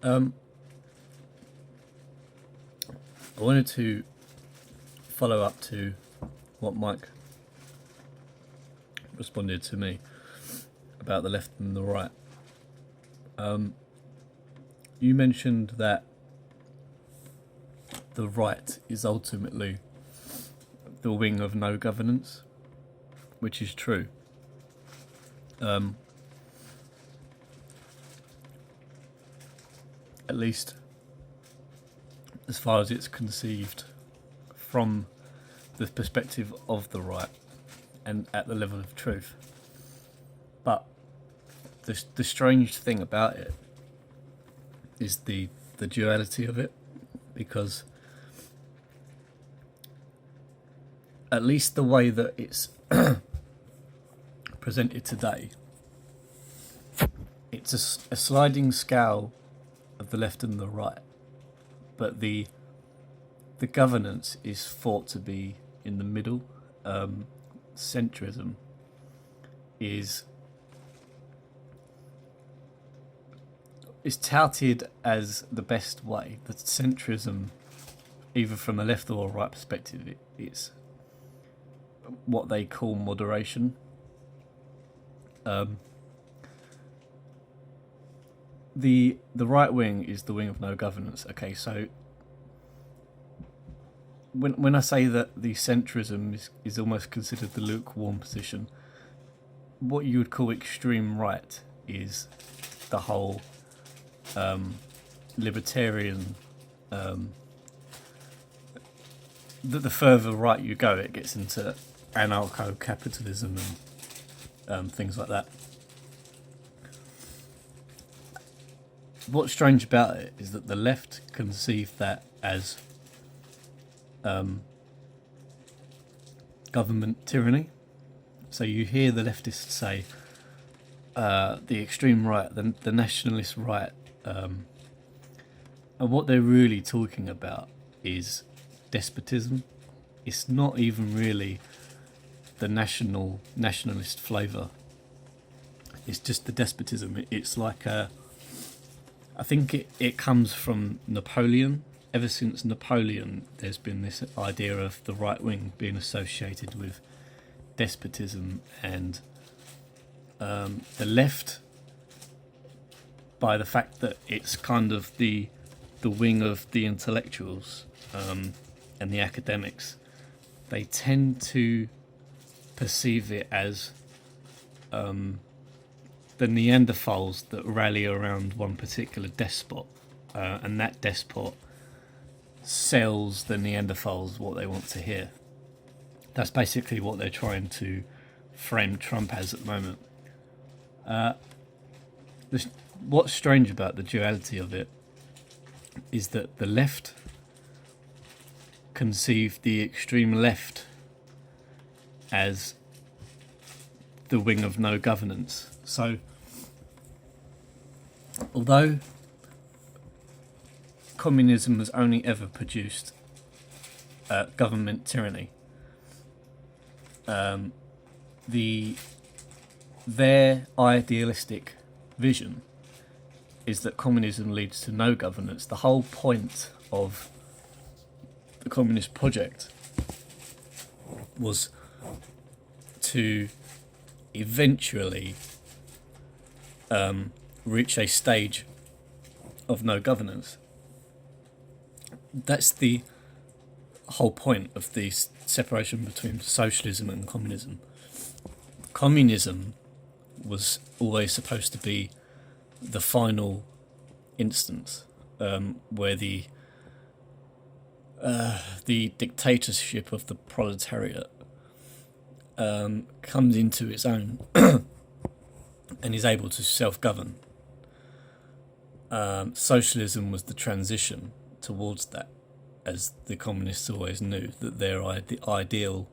Um, I wanted to follow up to what Mike responded to me about the left and the right. You mentioned that the right is ultimately the wing of no governance, which is true. At least as far as it's conceived from the perspective of the right and at the level of truth. But the strange thing about it is the duality of it, because at least the way that it's presented today, it's a sliding scale of the left and the right, but the governance is thought to be in the middle. Centrism is touted as the best way. The centrism, either from a left or a right perspective, it's what they call moderation. The right wing is the wing of no governance. Okay, so when I say that the centrism is almost considered the lukewarm position, what you would call extreme right is the whole libertarian. The further right you go, it gets into anarcho-capitalism and things like that. What's strange about it is that the left conceive that as government tyranny. So you hear the leftists say the extreme right, the nationalist right, and what they're really talking about is despotism. It's not even really the nationalist flavour. It's just the despotism. It's like I think it comes from Napoleon. Ever since Napoleon, there's been this idea of the right wing being associated with despotism, and the left, by the fact that it's kind of the wing of the intellectuals and the academics, they tend to perceive it as the Neanderthals that rally around one particular despot, and that despot sells the Neanderthals what they want to hear. That's basically what they're trying to frame Trump as at the moment. What's strange about the duality of it is that the left conceive the extreme left as the wing of no governance. So, although communism has only ever produced government tyranny, their idealistic vision is that communism leads to no governance. The whole point of the communist project was to eventually reach a stage of no governance. That's the whole point of the separation between socialism and communism. Communism was always supposed to be the final instance, where the dictatorship of the proletariat comes into its own and is able to self-govern. Socialism was the transition towards that, as the communists always knew that their ideal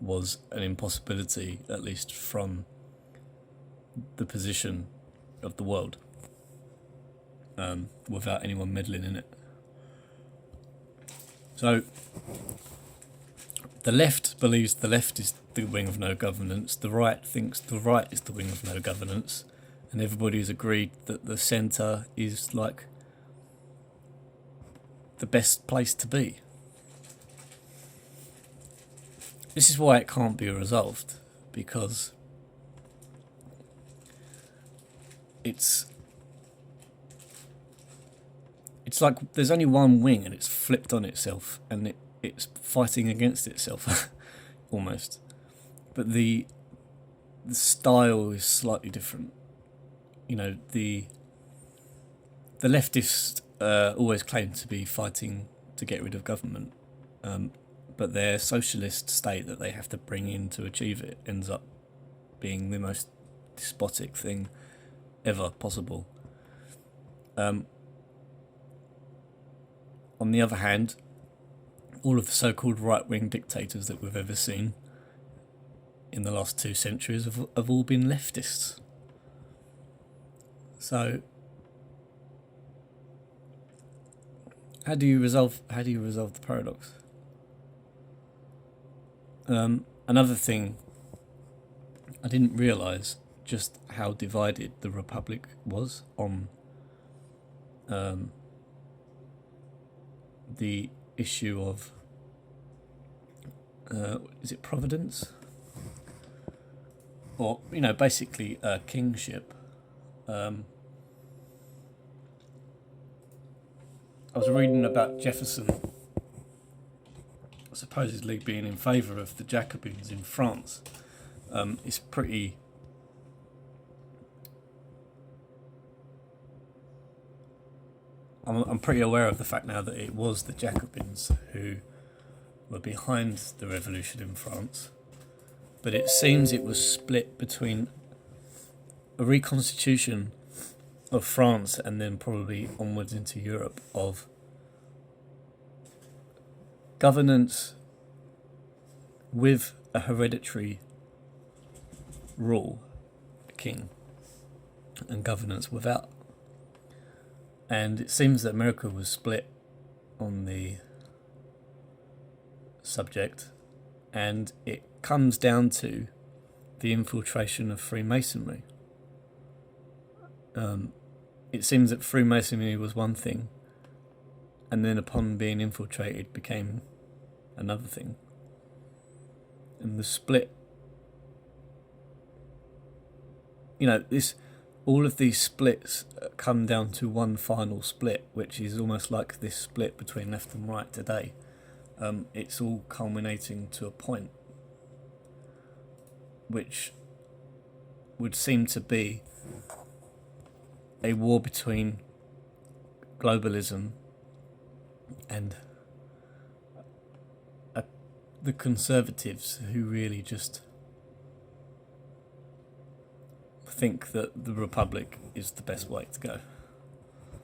was an impossibility, at least from the position of the world, without anyone meddling in it. So the left believes the left is the wing of no governance, the right thinks the right is the wing of no governance, and everybody's agreed that the centre is like the best place to be. This is why it can't be resolved, because it's like there's only one wing and it's flipped on itself, and it's fighting against itself almost. But the style is slightly different. You know, the leftists always claim to be fighting to get rid of government, but their socialist state that they have to bring in to achieve it ends up being the most despotic thing ever possible. On the other hand, all of the so-called right-wing dictators that we've ever seen in the last 2 centuries have all been leftists. So how do you resolve the paradox? Another thing, I didn't realise just how divided the Republic was on the issue of is it Providence? Or, you know, basically kingship. I was reading about Jefferson supposedly being in favour of the Jacobins in France. It's pretty... I'm pretty aware of the fact now that it was the Jacobins who were behind the revolution in France, but it seems it was split between a reconstitution of France and then probably onwards into Europe of governance with a hereditary rule, a king, and governance without. And it seems that America was split on the subject, and it comes down to the infiltration of Freemasonry. It seems that Freemasonry was one thing, and then upon being infiltrated became another thing. And the split, you know, all of these splits come down to one final split, which is almost like this split between left and right today. It's all culminating to a point which would seem to be a war between globalism and the conservatives, who really just think that the Republic is the best way to go.